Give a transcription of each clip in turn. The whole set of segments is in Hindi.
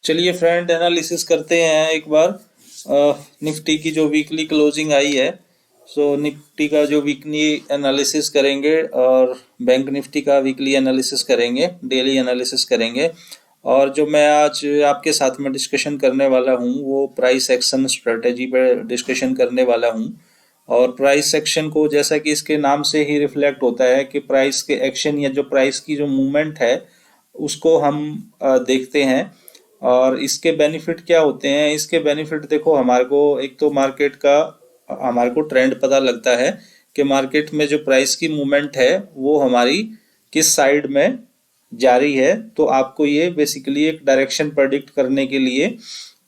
चलिए फ्रेंड, एनालिसिस करते हैं एक बार। निफ्टी की जो वीकली क्लोजिंग आई है, सो निफ्टी का जो वीकली एनालिसिस करेंगे और बैंक निफ्टी का वीकली एनालिसिस करेंगे, डेली एनालिसिस करेंगे। और जो मैं आज आपके साथ में डिस्कशन करने वाला हूँ वो प्राइस एक्शन स्ट्रेटेजी पर डिस्कशन करने वाला हूँ। और प्राइस एक्शन को, जैसा कि इसके नाम से ही रिफ्लेक्ट होता है कि प्राइस के एक्शन या जो प्राइस की जो मूवमेंट है उसको हम देखते हैं। और इसके बेनिफिट क्या होते हैं? इसके बेनिफिट देखो, हमारे को एक तो मार्केट का हमारे को ट्रेंड पता लगता है कि मार्केट में जो प्राइस की मूवमेंट है वो हमारी किस साइड में जा रही है। तो आपको ये बेसिकली एक डायरेक्शन प्रेडिक्ट करने के लिए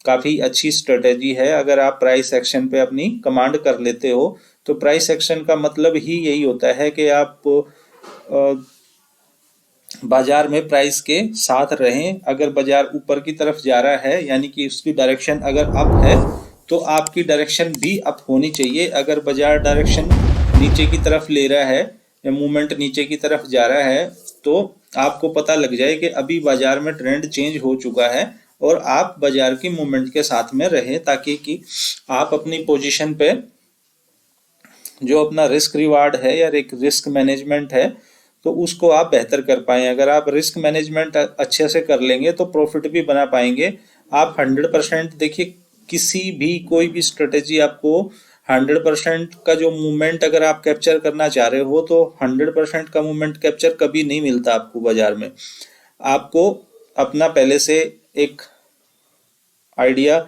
काफ़ी अच्छी स्ट्रेटेजी है। अगर आप प्राइस एक्शन पे अपनी कमांड कर लेते हो तो प्राइस एक्शन का मतलब ही यही होता है कि आप बाजार में प्राइस के साथ रहें। अगर बाजार ऊपर की तरफ जा रहा है यानी कि उसकी डायरेक्शन अगर अप है तो आपकी डायरेक्शन भी अप होनी चाहिए। अगर बाजार डायरेक्शन नीचे की तरफ ले रहा है या मूवमेंट नीचे की तरफ जा रहा है तो आपको पता लग जाए कि अभी बाजार में ट्रेंड चेंज हो चुका है और आप बाजार की मूवमेंट के साथ में रहें, ताकि कि आप अपनी पोजीशन पे जो अपना रिस्क रिवार्ड है या एक रिस्क मैनेजमेंट है तो उसको आप बेहतर कर पाएँ। अगर आप रिस्क मैनेजमेंट अच्छे से कर लेंगे तो प्रॉफिट भी बना पाएंगे। आप 100%, देखिए, किसी भी कोई भी स्ट्रेटेजी आपको 100% का जो मूवमेंट अगर आप कैप्चर करना चाह रहे हो तो 100% का मूवमेंट कैप्चर कभी नहीं मिलता आपको बाजार में। आपको अपना पहले से एक आइडिया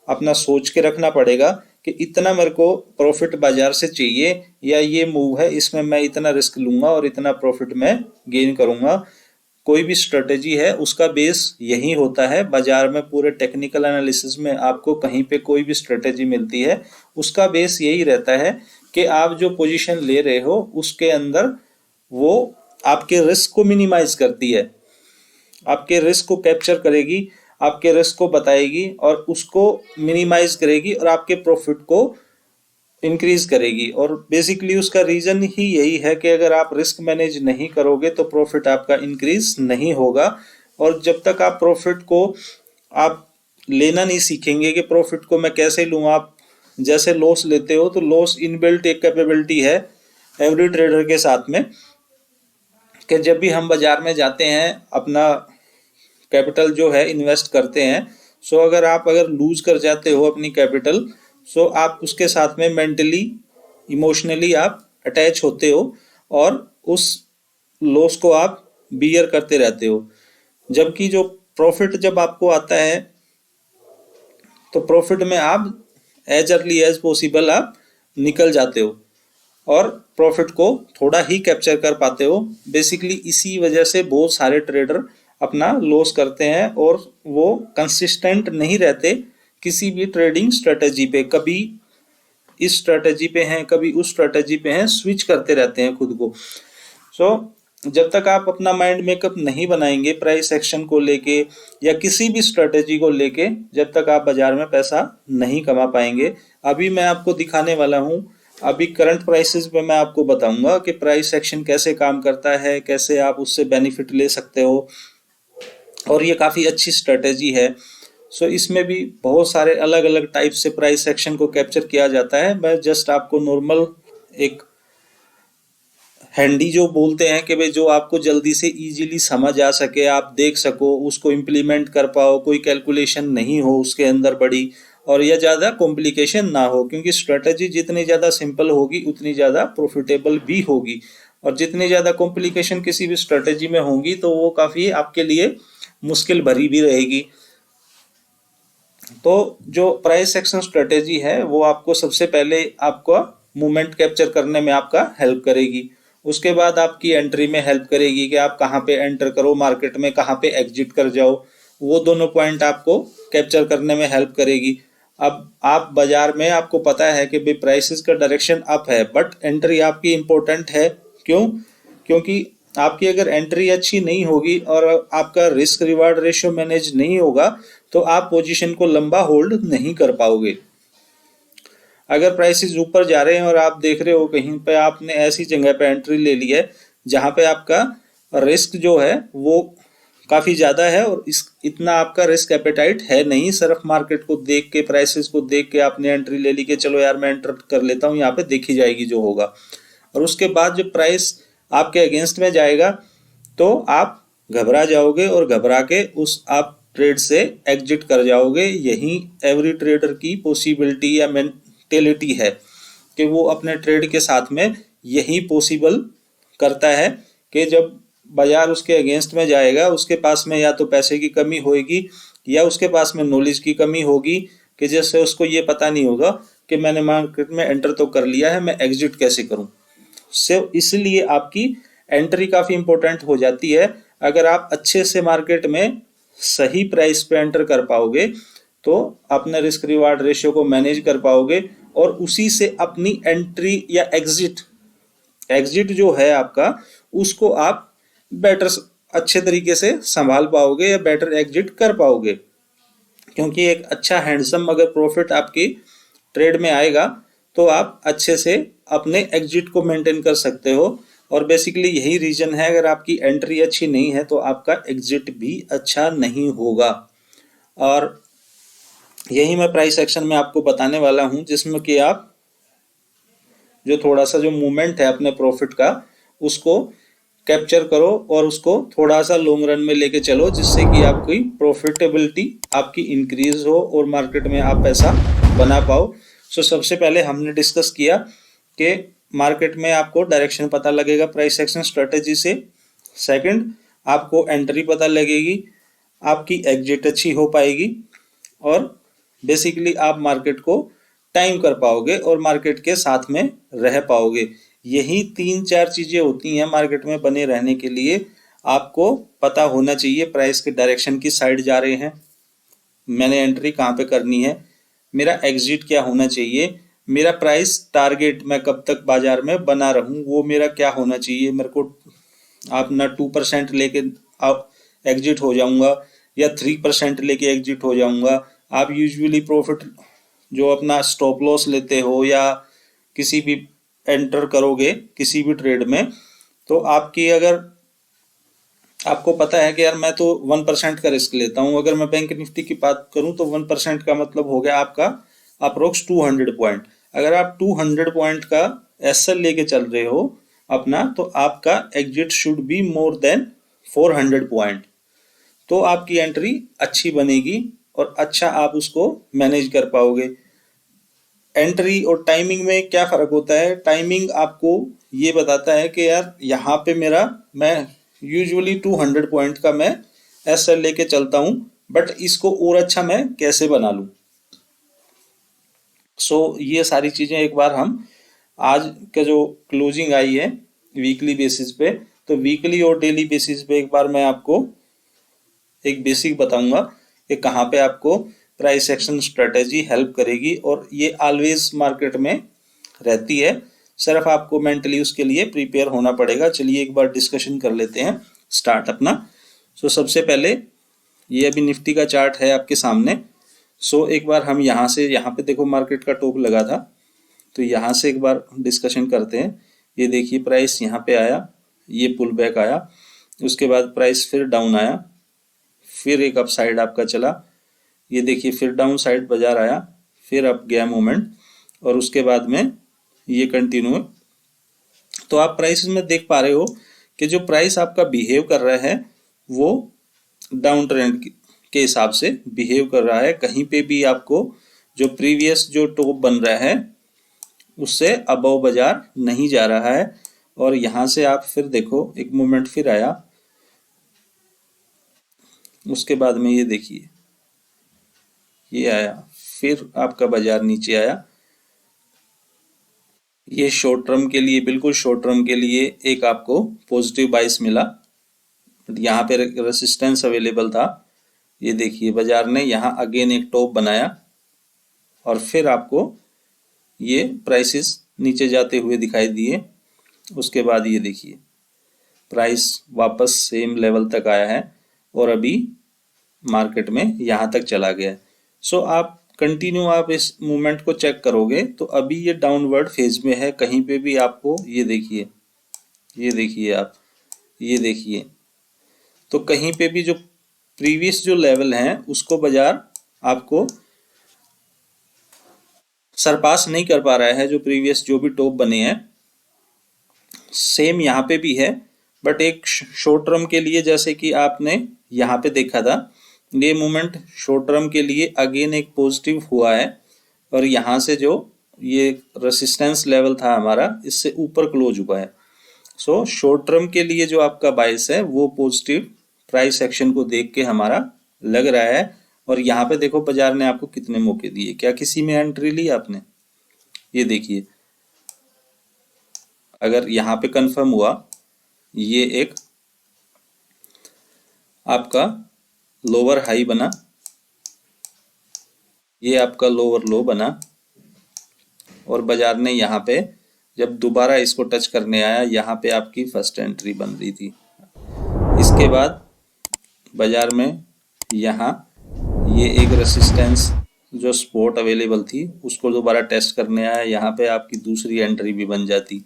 अपना सोच के रखना पड़ेगा कि इतना मेरे को प्रॉफिट बाजार से चाहिए या ये मूव है इसमें मैं इतना रिस्क लूंगा और इतना प्रॉफिट मैं गेन करूंगा। कोई भी स्ट्रेटेजी है उसका बेस यही होता है बाजार में। पूरे टेक्निकल एनालिसिस में आपको कहीं पे कोई भी स्ट्रेटेजी मिलती है उसका बेस यही रहता है कि आप जो पोजीशन ले रहे हो उसके अंदर वो आपके रिस्क को मिनिमाइज करती है, आपके रिस्क को कैप्चर करेगी, आपके रिस्क को बताएगी और उसको मिनिमाइज करेगी और आपके प्रॉफिट को इंक्रीज करेगी। और बेसिकली उसका रीजन ही यही है कि अगर आप रिस्क मैनेज नहीं करोगे तो प्रॉफिट आपका इंक्रीज नहीं होगा। और जब तक आप प्रॉफिट को आप लेना नहीं सीखेंगे कि प्रॉफिट को मैं कैसे लूँ, आप जैसे लॉस लेते हो तो लॉस इनबिल्ट एक कैपेबिलिटी है एवरी ट्रेडर के साथ में कि जब भी हम बाजार में जाते हैं अपना कैपिटल जो है इन्वेस्ट करते हैं, सो अगर लूज कर जाते हो अपनी कैपिटल, सो आप उसके साथ में मेंटली इमोशनली आप अटैच होते हो और उस लॉस को आप बियर करते रहते हो। जबकि जो प्रॉफिट जब आपको आता है तो प्रॉफिट में आप एज अर्ली एज पॉसिबल आप निकल जाते हो और प्रॉफिट को थोड़ा ही कैप्चर कर पाते हो। बेसिकली इसी वजह से बहुत सारे ट्रेडर अपना लॉस करते हैं और वो कंसिस्टेंट नहीं रहते किसी भी ट्रेडिंग स्ट्रेटजी पे। कभी इस स्ट्रेटजी पे हैं, कभी उस स्ट्रेटजी पे हैं, स्विच करते रहते हैं खुद को। जब तक आप अपना माइंड मेकअप नहीं बनाएंगे प्राइस एक्शन को लेके या किसी भी स्ट्रेटजी को लेके, जब तक आप बाजार में पैसा नहीं कमा पाएंगे। अभी मैं आपको दिखाने वाला हूँ, अभी करंट प्राइसेस पे मैं आपको बताऊंगा कि प्राइस एक्शन कैसे काम करता है, कैसे आप उससे बेनिफिट ले सकते हो। और ये काफ़ी अच्छी स्ट्रेटेजी है। इसमें भी बहुत सारे अलग अलग टाइप से प्राइस एक्शन को कैप्चर किया जाता है। मैं जस्ट आपको नॉर्मल एक हैंडी जो बोलते हैं कि भाई जो आपको जल्दी से इजीली समझ आ सके, आप देख सको, उसको इम्प्लीमेंट कर पाओ, कोई कैलकुलेशन नहीं हो उसके अंदर बड़ी और या ज़्यादा कॉम्प्लिकेशन ना हो। क्योंकि स्ट्रेटजी जितनी ज़्यादा सिंपल होगी उतनी ज़्यादा प्रॉफिटेबल भी होगी और जितनी ज़्यादा कॉम्प्लिकेशन किसी भी स्ट्रेटजी में होगी तो वो काफ़ी आपके लिए मुश्किल भरी भी रहेगी। तो जो प्राइस एक्शन स्ट्रेटेजी है वो आपको सबसे पहले आपका मूवमेंट कैप्चर करने में आपका हेल्प करेगी। उसके बाद आपकी एंट्री में हेल्प करेगी कि आप कहाँ पे एंटर करो मार्केट में, कहाँ पे एग्जिट कर जाओ। वो दोनों पॉइंट आपको कैप्चर करने में हेल्प करेगी। अब आप बाजार में आपको पता है कि भाई प्राइसेस का डायरेक्शन अप है बट एंट्री आपकी इम्पोर्टेंट है। क्यों? क्योंकि आपकी अगर एंट्री अच्छी नहीं होगी और आपका रिस्क रिवार्ड रेशियो मैनेज नहीं होगा तो आप पोजीशन को लंबा होल्ड नहीं कर पाओगे। अगर प्राइसेस ऊपर जा रहे हैं और आप देख रहे हो कहीं पे आपने ऐसी जगह पे एंट्री ले ली है जहां पे आपका रिस्क जो है वो काफ़ी ज़्यादा है और इस इतना आपका रिस्क एपेटाइट है नहीं। सिर्फ मार्केट को देख के, प्राइसेस को देख के आपने एंट्री ले ली कि चलो यार मैं एंटर कर लेता हूँ, यहाँ पे देखी जाएगी जो होगा, और उसके बाद जब प्राइस आपके अगेंस्ट में जाएगा तो आप घबरा जाओगे और घबरा के उस आप ट्रेड से एग्जिट कर जाओगे। यही एवरी ट्रेडर की पॉसिबिलिटी या मेंटेलिटी है कि वो अपने ट्रेड के साथ में यही पॉसिबल करता है कि जब बाजार उसके अगेंस्ट में जाएगा, उसके पास में या तो पैसे की कमी होगी या उसके पास में नॉलेज की कमी होगी कि जैसे उसको ये पता नहीं होगा कि मैंने मार्केट में एंटर तो कर लिया है, मैं एग्जिट कैसे करूं। इसलिए आपकी एंट्री काफ़ी इंपॉर्टेंट हो जाती है। अगर आप अच्छे से मार्केट में सही प्राइस पे एंटर कर पाओगे तो अपने रिस्क रिवार्ड रेशियो को मैनेज कर पाओगे और उसी से अपनी एंट्री या एग्जिट जो है आपका, उसको आप बेटर अच्छे तरीके से संभाल पाओगे या बेटर एग्जिट कर पाओगे। क्योंकि एक अच्छा हैंडसम अगर प्रॉफिट आपकी ट्रेड में आएगा तो आप अच्छे से अपने एग्जिट को मेंटेन कर सकते हो। और बेसिकली यही रीजन है, अगर आपकी एंट्री अच्छी नहीं है तो आपका एग्जिट भी अच्छा नहीं होगा। और यही मैं प्राइस एक्शन में आपको बताने वाला हूं, जिसमें कि आप जो थोड़ा सा जो मूवमेंट है अपने प्रॉफिट का उसको कैप्चर करो और उसको थोड़ा सा लॉन्ग रन में लेके चलो, जिससे कि आपकी प्रॉफिटेबिलिटी आपकी इंक्रीज हो और मार्केट में आप पैसा बना पाओ। सो सबसे पहले हमने डिस्कस किया कि मार्केट में आपको डायरेक्शन पता लगेगा प्राइस एक्शन स्ट्रेटेजी से। सेकंड, आपको एंट्री पता लगेगी, आपकी एग्जिट अच्छी हो पाएगी और बेसिकली आप मार्केट को टाइम कर पाओगे और मार्केट के साथ में रह पाओगे। यही 3-4 चीजें होती हैं मार्केट में बने रहने के लिए। आपको पता होना चाहिए प्राइस के डायरेक्शन की साइड जा रहे हैं, मैंने एंट्री कहाँ पे करनी है, मेरा एग्जिट क्या होना चाहिए, मेरा प्राइस टारगेट मैं कब तक बाजार में बना रहूं वो मेरा क्या होना चाहिए। मेरे को आप ना 2% लेके आप एग्जिट हो जाऊंगा या 3% लेके एग्जिट हो जाऊंगा। आप यूजुअली प्रॉफिट जो अपना स्टॉप लॉस लेते हो या किसी भी एंटर करोगे किसी भी ट्रेड में, तो आपकी अगर आपको पता है कि यार मैं तो 1% का रिस्क लेता हूं, अगर मैं बैंक निफ्टी की बात करूं तो 1% का मतलब हो गया आपका अप्रोक्स 200 पॉइंट। अगर आप 200 पॉइंट का एसएल लेके चल रहे हो अपना, तो आपका exit should be more than 400 point, तो आपकी एंट्री अच्छी बनेगी और अच्छा आप उसको मैनेज कर पाओगे। एंट्री और टाइमिंग में क्या फर्क होता है? टाइमिंग आपको ये बताता है कि यार यहाँ पे मैं यूजुअली 200 पॉइंट का मैं एसएल लेके चलता हूँ, बट इसको और अच्छा मैं कैसे बना लूँ। सो ये सारी चीजें एक बार हम आज के जो क्लोजिंग आई है वीकली बेसिस पे, तो वीकली और डेली बेसिस पे एक बार मैं आपको एक बेसिक बताऊंगा कि कहाँ पे आपको प्राइस एक्शन स्ट्रेटेजी हेल्प करेगी, और ये ऑलवेज मार्केट में रहती है, सिर्फ आपको मेंटली उसके लिए प्रिपेयर होना पड़ेगा। चलिए एक बार डिस्कशन कर लेते हैं स्टार्ट अपना। सो सबसे पहले ये अभी निफ्टी का चार्ट है आपके सामने। सो एक बार हम यहाँ से, यहाँ पे देखो मार्केट का टॉप लगा था, तो यहाँ से एक बार डिस्कशन करते हैं। ये देखिए प्राइस यहाँ पे आया, ये पुल बैक आया, उसके बाद प्राइस फिर डाउन आया, फिर एक अप साइड आपका चला, ये देखिए फिर डाउन साइड बाजार आया, फिर अप गया मोमेंट, और उसके बाद में ये कंटिन्यू। तो आप प्राइस में देख पा रहे हो कि जो प्राइस आपका बिहेव कर रहा है वो डाउन ट्रेंड के हिसाब से बिहेव कर रहा है। कहीं पे भी आपको जो प्रीवियस जो टॉप बन रहा है उससे अबव बाजार नहीं जा रहा है। और यहाँ से आप फिर देखो एक मोमेंट फिर आया, उसके बाद में ये देखिए ये आया, फिर आपका बाजार नीचे आया। ये शॉर्ट टर्म के लिए, बिल्कुल शॉर्ट टर्म के लिए एक आपको पॉजिटिव बाइस मिला, यहाँ पे रेसिस्टेंस अवेलेबल था। ये देखिए बाजार ने यहाँ अगेन एक टॉप बनाया और फिर आपको ये प्राइसेस नीचे जाते हुए दिखाई दिए। उसके बाद ये देखिए प्राइस वापस सेम लेवल तक आया है और अभी मार्केट में यहाँ तक चला गया है। सो आप कंटिन्यू आप इस मूवमेंट को चेक करोगे तो अभी ये डाउनवर्ड फेज में है। कहीं पे भी आपको ये देखिए, ये देखिए आप, ये देखिए, तो कहीं पे भी जो प्रीवियस जो लेवल हैं उसको बाजार आपको सरपास नहीं कर पा रहा है। जो प्रीवियस जो भी टॉप बने हैं सेम यहाँ पे भी है, बट एक शॉर्ट टर्म के लिए जैसे कि आपने यहाँ पे देखा था, ये मूवमेंट शॉर्ट टर्म के लिए अगेन एक पॉजिटिव हुआ है और यहाँ से जो ये रेसिस्टेंस लेवल था हमारा इससे ऊपर क्लोज हुआ है। सो शॉर्ट टर्म के लिए जो आपका बाइस है वो पॉजिटिव प्राइस एक्शन को देख के हमारा लग रहा है। और यहाँ पे देखो बाजार ने आपको कितने मौके दिए, क्या किसी में एंट्री ली आपने? ये देखिए, अगर यहाँ पे कंफर्म हुआ, ये एक आपका लोअर हाई बना, ये आपका लोअर लो बना और बाजार ने यहाँ पे जब दोबारा इसको टच करने आया, यहाँ पे आपकी फर्स्ट एंट्री बन रही थी। इसके बाद बाजार में यहाँ ये एक रेसिस्टेंस जो सपोर्ट अवेलेबल थी उसको दोबारा टेस्ट करने आया, यहाँ पे आपकी दूसरी एंट्री भी बन जाती।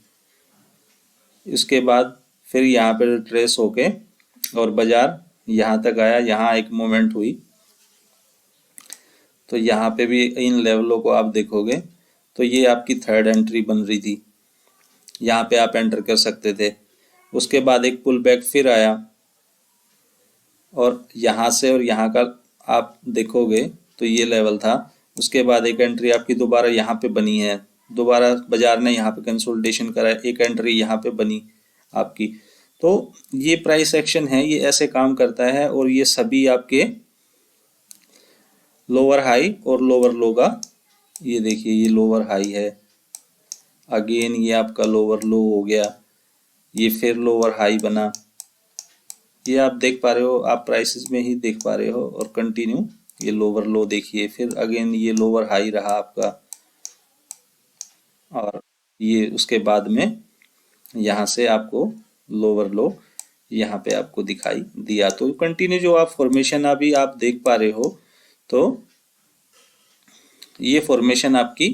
इसके बाद फिर यहाँ पे रिट्रेस होके और बाजार यहाँ तक आया, यहाँ एक मोमेंट हुई, तो यहाँ पे भी इन लेवलों को आप देखोगे तो ये आपकी थर्ड एंट्री बन रही थी, यहाँ पे आप एंटर कर सकते थे। उसके बाद एक पुल बैक फिर आया और यहाँ से और यहाँ का आप देखोगे तो ये लेवल था। उसके बाद एक एंट्री आपकी दोबारा यहाँ पे बनी है, दोबारा बाजार ने यहाँ पे कंसोलिडेशन करा, एक एंट्री यहाँ पे बनी आपकी। तो ये प्राइस एक्शन है, ये ऐसे काम करता है और ये सभी आपके लोअर हाई और लोअर लो का, ये देखिए ये लोअर हाई है, अगेन ये आपका लोअर लो हो गया, ये फिर लोअर हाई बना, ये आप देख पा रहे हो, आप प्राइसेस में ही देख पा रहे हो। और कंटिन्यू ये लोअर लो देखिए, फिर अगेन ये लोअर हाई रहा आपका और ये उसके बाद में यहाँ से आपको लोअर लो यहाँ पे आपको दिखाई दिया। तो कंटिन्यू जो आप फॉर्मेशन अभी आप देख पा रहे हो, तो ये फॉर्मेशन आपकी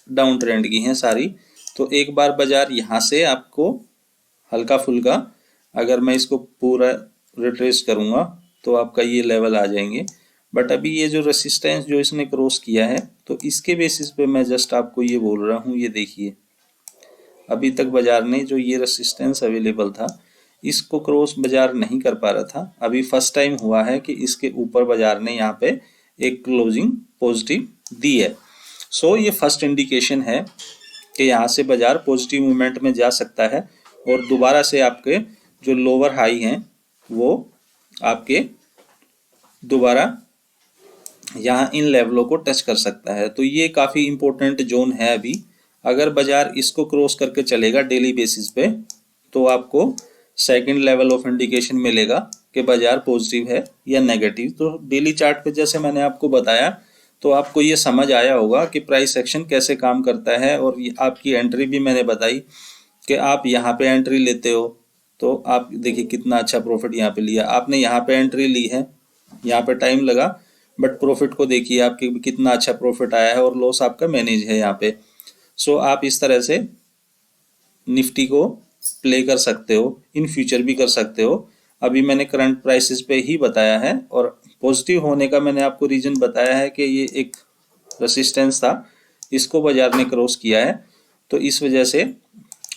डाउन ट्रेंड की हैं सारी। तो एक बार बाजार यहाँ से आपको हल्का फुल्का, अगर मैं इसको पूरा रिट्रेस करूँगा तो आपका ये लेवल आ जाएंगे, बट अभी ये जो रेसिस्टेंस जो इसने क्रॉस किया है तो इसके बेसिस पे मैं जस्ट आपको ये बोल रहा हूँ। ये देखिए अभी तक बाजार ने जो ये रेसिस्टेंस अवेलेबल था इसको क्रॉस बाजार नहीं कर पा रहा था, अभी फर्स्ट टाइम हुआ है कि इसके ऊपर बाजार ने यहाँ पे एक क्लोजिंग पॉजिटिव दी है। सो ये फर्स्ट इंडिकेशन है कि यहाँ से बाजार पॉजिटिव मूवमेंट में जा सकता है और दोबारा से आपके जो लोअर हाई हैं वो आपके दोबारा यहाँ इन लेवलों को टच कर सकता है। तो ये काफ़ी इंपॉर्टेंट जोन है अभी, अगर बाजार इसको क्रॉस करके चलेगा डेली बेसिस पे तो आपको सेकंड लेवल ऑफ इंडिकेशन मिलेगा कि बाजार पॉजिटिव है या नेगेटिव। तो डेली चार्ट पे जैसे मैंने आपको बताया तो आपको ये समझ आया होगा कि प्राइस एक्शन कैसे काम करता है। और आपकी एंट्री भी मैंने बताई कि आप यहाँ पे एंट्री लेते हो तो आप देखिए कितना अच्छा प्रॉफिट यहाँ पे लिया आपने, यहाँ पे एंट्री ली है, यहाँ पे टाइम लगा बट प्रॉफिट को देखिए आपके कितना अच्छा प्रॉफिट आया है और लॉस आपका मैनेज है यहाँ पे। सो आप इस तरह से निफ्टी को प्ले कर सकते हो, इन फ्यूचर भी कर सकते हो। अभी मैंने करंट प्राइसेस पे ही बताया है और पॉजिटिव होने का मैंने आपको रीजन बताया है कि ये एक रेसिस्टेंस था, इसको बाजार ने क्रॉस किया है, तो इस वजह से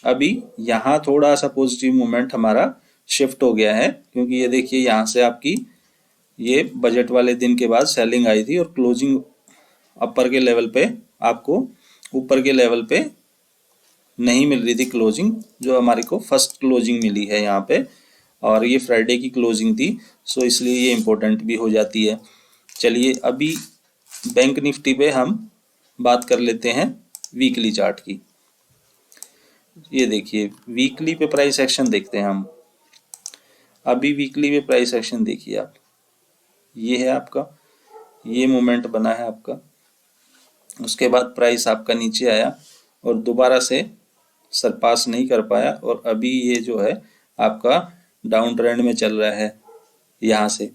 अभी यहाँ थोड़ा सा पॉजिटिव मूवमेंट हमारा शिफ्ट हो गया है। क्योंकि ये देखिए यहाँ से आपकी ये बजट वाले दिन के बाद सेलिंग आई थी और क्लोजिंग अपर के लेवल पे आपको ऊपर के लेवल पे नहीं मिल रही थी क्लोजिंग, जो हमारी को फर्स्ट क्लोजिंग मिली है यहाँ पे और ये फ्राइडे की क्लोजिंग थी। सो इसलिए ये इम्पोर्टेंट भी हो जाती है। चलिए अभी बैंक निफ्टी पे हम बात कर लेते हैं वीकली चार्ट की। ये देखिए वीकली पे प्राइस एक्शन देखते हैं हम। अभी वीकली पे प्राइस एक्शन देखिए आप, ये है आपका, ये मोमेंट बना है आपका, उसके बाद प्राइस आपका नीचे आया और दोबारा से सरपास नहीं कर पाया और अभी ये जो है आपका डाउन ट्रेंड में चल रहा है यहाँ से।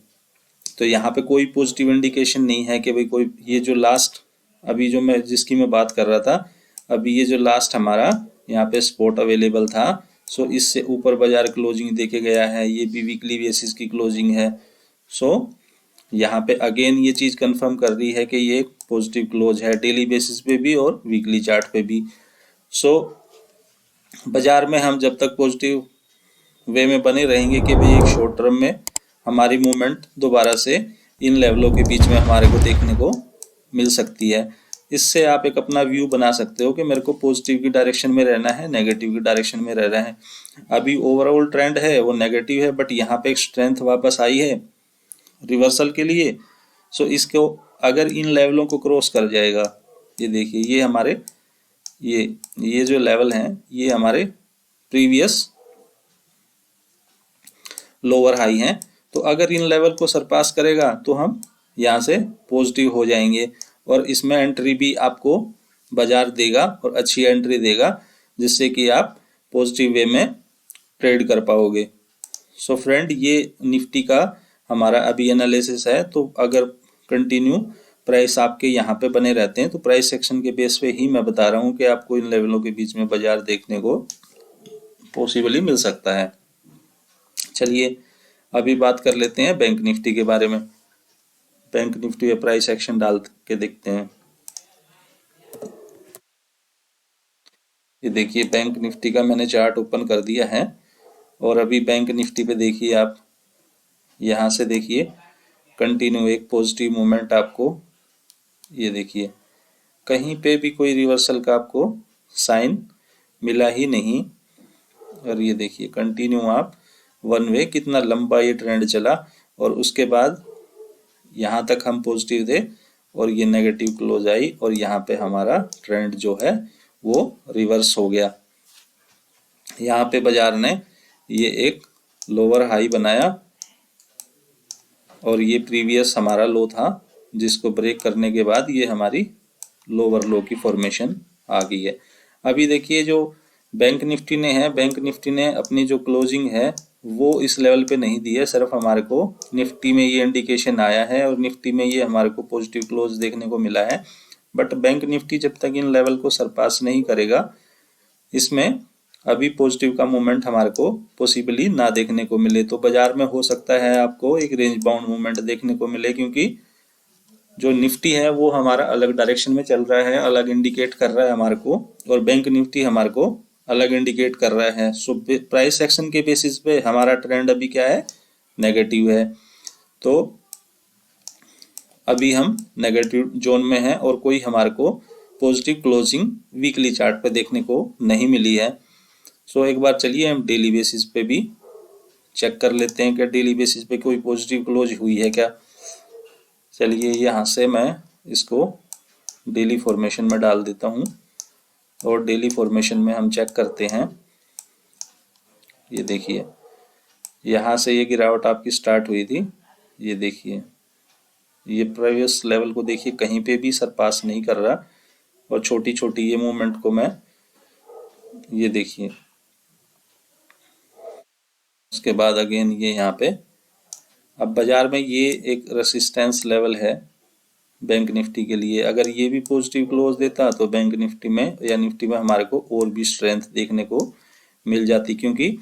तो यहाँ पे कोई पॉजिटिव इंडिकेशन नहीं है कि भाई कोई, ये जो लास्ट अभी जो मैं जिसकी मैं बात कर रहा था, अभी ये जो लास्ट हमारा यहाँ पे स्पॉट अवेलेबल था, सो इससे ऊपर बाजार क्लोजिंग देके गया है, ये भी वीकली बेसिस की क्लोजिंग है। सो यहाँ पे अगेन ये चीज कंफर्म कर रही है कि ये पॉजिटिव क्लोज है डेली बेसिस पे भी और वीकली चार्ट पे भी। सो बाजार में हम जब तक पॉजिटिव वे में बने रहेंगे कि भाई एक शॉर्ट टर्म में हमारी मूवमेंट दोबारा से इन लेवलों के बीच में हमारे को देखने को मिल सकती है। इससे आप एक अपना व्यू बना सकते हो कि मेरे को पॉजिटिव की डायरेक्शन में रहना है, नेगेटिव की डायरेक्शन में रहना है। अभी ओवरऑल ट्रेंड है वो नेगेटिव है, बट यहाँ पे एक स्ट्रेंथ वापस आई है रिवर्सल के लिए। सो इसको अगर इन लेवलों को क्रॉस कर जाएगा, ये देखिए ये हमारे ये जो लेवल हैं ये हमारे प्रीवियस लोअर हाई हैं, तो अगर इन लेवल को सरपास करेगा तो हम यहाँ से पॉजिटिव हो जाएंगे और इसमें एंट्री भी आपको बाजार देगा और अच्छी एंट्री देगा, जिससे कि आप पॉजिटिव वे में ट्रेड कर पाओगे। सो फ्रेंड, ये निफ्टी का हमारा अभी एनालिसिस है। तो अगर कंटिन्यू प्राइस आपके यहाँ पे बने रहते हैं तो प्राइस सेक्शन के बेस पे ही मैं बता रहा हूँ कि आपको इन लेवलों के बीच में बाजार देखने को पॉसिबली मिल सकता है। चलिए अभी बात कर लेते हैं बैंक निफ्टी के बारे में। बैंक निफ्टी पे प्राइस एक्शन डाल के देखते हैं। ये देखिए बैंक निफ्टी का मैंने चार्ट ओपन कर दिया है और अभी बैंक निफ्टी पे देखिए आप, यहाँ से देखिए कंटिन्यू एक पॉजिटिव मूवमेंट आपको, ये देखिए कहीं पे भी कोई रिवर्सल का आपको साइन मिला ही नहीं। और ये देखिए कंटिन्यू आप वन वे कितना लंबा ये ट्रेंड चला और उसके बाद यहाँ तक हम पॉजिटिव थे और ये नेगेटिव क्लोज आई और यहाँ पे हमारा ट्रेंड जो है वो रिवर्स हो गया। यहाँ पे बाजार ने ये एक लोअर हाई बनाया और ये प्रीवियस हमारा लो था, जिसको ब्रेक करने के बाद ये हमारी लोअर लो की फॉर्मेशन आ गई है। अभी देखिए जो बैंक निफ्टी ने है, बैंक निफ्टी ने अपनी जो क्लोजिंग है वो इस लेवल पे नहीं दी है, सिर्फ हमारे को निफ्टी में ये इंडिकेशन आया है और निफ्टी में ये हमारे को पॉजिटिव क्लोज देखने को मिला है। बट बैंक निफ्टी जब तक इन लेवल को सरपास नहीं करेगा, इसमें अभी पॉजिटिव का मूवमेंट हमारे को पॉसिबली ना देखने को मिले। तो बाजार में हो सकता है आपको एक रेंज बाउंड मूवमेंट देखने को मिले, क्योंकि जो निफ्टी है वो हमारा अलग डायरेक्शन में चल रहा है, अलग इंडिकेट कर रहा है हमारे को, और बैंक निफ्टी हमारे को अलग इंडिकेट कर रहा है। सो प्राइस एक्शन के बेसिस पे हमारा ट्रेंड अभी क्या है, नेगेटिव है। तो अभी हम नेगेटिव जोन में हैं और कोई हमारे को पॉजिटिव क्लोजिंग वीकली चार्ट पे देखने को नहीं मिली है। सो एक बार चलिए हम डेली बेसिस पे भी चेक कर लेते हैं कि डेली बेसिस पे कोई पॉजिटिव क्लोज हुई है क्या। चलिए यहाँ से मैं इसको डेली फॉर्मेशन में डाल देता हूँ और डेली फॉर्मेशन में हम चेक करते हैं। ये देखिए यहाँ से ये गिरावट आपकी स्टार्ट हुई थी, ये देखिए ये प्रीवियस लेवल को देखिए कहीं पे भी सरपास नहीं कर रहा और छोटी छोटी ये मूवमेंट को मैं, ये देखिए उसके बाद अगेन ये यहाँ पे, अब बाजार में ये एक रेसिस्टेंस लेवल है बैंक निफ्टी के लिए। अगर ये भी पॉजिटिव क्लोज देता तो बैंक निफ्टी में या निफ्टी में हमारे को और भी स्ट्रेंथ देखने को मिल जाती, क्योंकि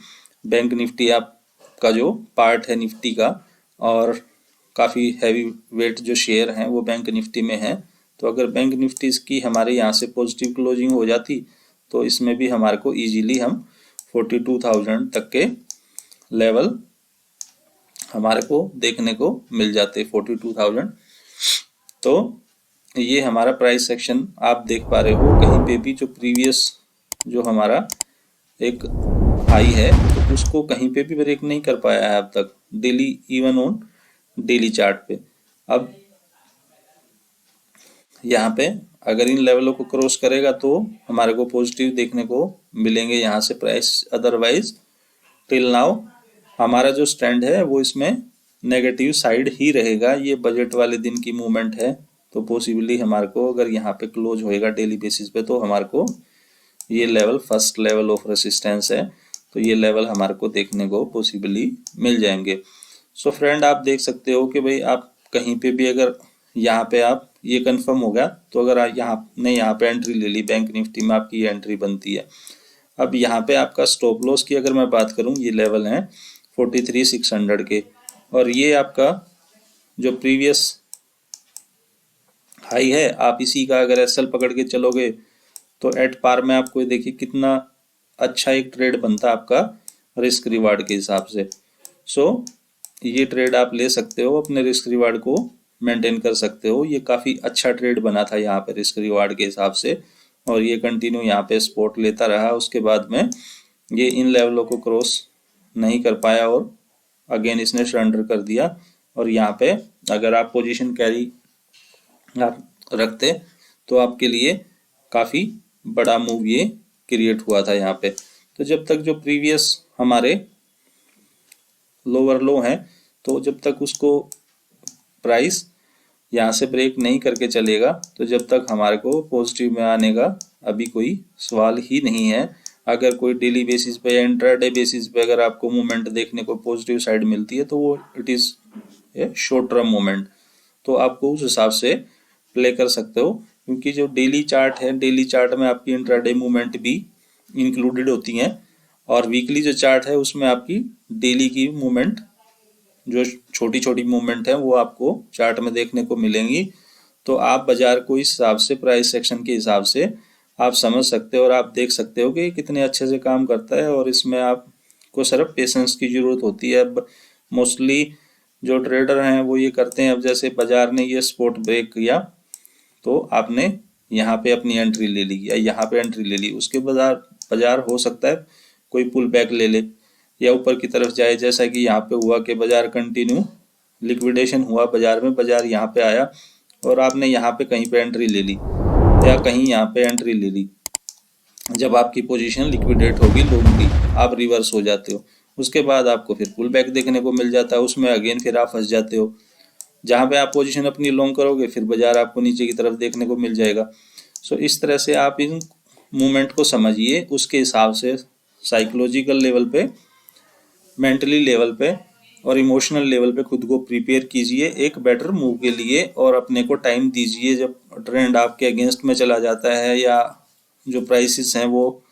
बैंक निफ्टी आपका जो पार्ट है निफ्टी का और काफ़ी हैवी वेट जो शेयर हैं वो बैंक निफ्टी में है। तो अगर बैंक निफ्टी की हमारे यहाँ से पॉजिटिव क्लोजिंग हो जाती तो इसमें भी हमारे को इजीली हम 42,000 तक के लेवल हमारे को देखने को मिल जाते, 42,000। तो ये हमारा प्राइस सेक्शन आप देख पा रहे हो, कहीं पे भी जो प्रीवियस जो हमारा एक हाई है तो उसको कहीं पे भी ब्रेक नहीं कर पाया है अब तक, daily even on daily chart पे। अब यहाँ पे अगर इन लेवलों को क्रॉस करेगा तो हमारे को पॉजिटिव देखने को मिलेंगे यहाँ से प्राइस, अदरवाइज टिल नाउ हमारा जो स्टैंड है वो इसमें नेगेटिव साइड ही रहेगा। ये बजट वाले दिन की मूवमेंट है तो पॉसिबली हमारे को अगर यहाँ पे क्लोज होएगा डेली बेसिस पे तो हमारे को ये level first level of resistance है, तो ये लेवल हमारे को देखने को पॉसिबली मिल जाएंगे। सो फ्रेंड, आप देख सकते हो कि भाई आप कहीं पे भी अगर यहाँ पे आप ये कंफर्म हो गया तो अगर यहाँ पे एंट्री ले ली, बैंक निफ्टी में आपकी ये एंट्री बनती है। अब यहाँ पे आपका स्टॉप लॉस की अगर मैं बात करूँ, ये लेवल है 43,600 के और ये आपका जो प्रीवियस हाई है, आप इसी का अगर एसएल पकड़ के चलोगे तो एट पार में आपको देखिए कितना अच्छा एक ट्रेड बनता है आपका रिस्क रिवार्ड के हिसाब से। सो ये ट्रेड आप ले सकते हो, अपने रिस्क रिवार्ड को मेंटेन कर सकते हो। ये काफ़ी अच्छा ट्रेड बना था यहाँ पे रिस्क रिवार्ड के हिसाब से, और ये कंटिन्यू यहाँ पे सपोर्ट लेता रहा। उसके बाद में ये इन लेवलों को क्रॉस नहीं कर पाया और अगेन इसने सरेंडर कर दिया। और यहाँ पे अगर आप पोजीशन कैरी आप रखते तो आपके लिए काफ़ी बड़ा मूव ये क्रिएट हुआ था यहाँ पे। तो जब तक जो प्रीवियस हमारे लोअर लो हैं, तो जब तक उसको प्राइस यहाँ से ब्रेक नहीं करके चलेगा, तो जब तक हमारे को पॉजिटिव में आने का अभी कोई सवाल ही नहीं है। अगर कोई डेली बेसिस पे या इंट्राडे बेसिस पे अगर आपको मूवमेंट देखने को पॉजिटिव साइड मिलती है तो वो it is a short term movement, तो आपको उस हिसाब से प्ले कर सकते हो। क्योंकि जो डेली चार्ट है, डेली चार्ट में आपकी इंट्राडे मूवमेंट भी इंक्लूडेड होती हैं, और वीकली जो चार्ट है उसमें आपकी डेली की मूवमेंट, जो छोटी छोटी मूवमेंट है वो आपको चार्ट में देखने को मिलेंगी। तो आप बाजार को इस हिसाब से, प्राइस सेक्शन के हिसाब से आप समझ सकते हो और आप देख सकते हो कि कितने अच्छे से काम करता है। और इसमें आपको सिर्फ पेशेंस की ज़रूरत होती है। अब मोस्टली जो ट्रेडर हैं वो ये करते हैं, अब जैसे बाजार ने ये सपोर्ट ब्रेक किया तो आपने यहाँ पे अपनी एंट्री ले ली या यहाँ पे एंट्री ले ली, उसके बाजार हो सकता है कोई पुल बैक ले ले या ऊपर की तरफ जाए, जैसा कि यहाँ पे हुआ कि बाजार कंटिन्यू लिक्विडेशन हुआ बाजार में, बाजार यहाँ पे आया और आपने यहाँ पे कहीं पे एंट्री ले ली या कहीं यहाँ पे एंट्री ले ली। जब आपकी पोजीशन लिक्विडेट होगी लोगों की, आप रिवर्स हो जाते हो। उसके बाद आपको फिर पुल बैक देखने को मिल जाता है, उसमें अगेन फिर आप फंस जाते हो। जहाँ पे आप पोजीशन अपनी लॉन्ग करोगे फिर बाजार आपको नीचे की तरफ देखने को मिल जाएगा। सो इस तरह से आप इन मूवमेंट को समझिए, उसके हिसाब से साइकोलॉजिकल लेवल पे, मेंटली लेवल पे और इमोशनल लेवल पे खुद को प्रिपेयर कीजिए एक बेटर मूव के लिए, और अपने को टाइम दीजिए। जब ट्रेंड आपके अगेंस्ट में चला जाता है या जो प्राइसेस हैं वो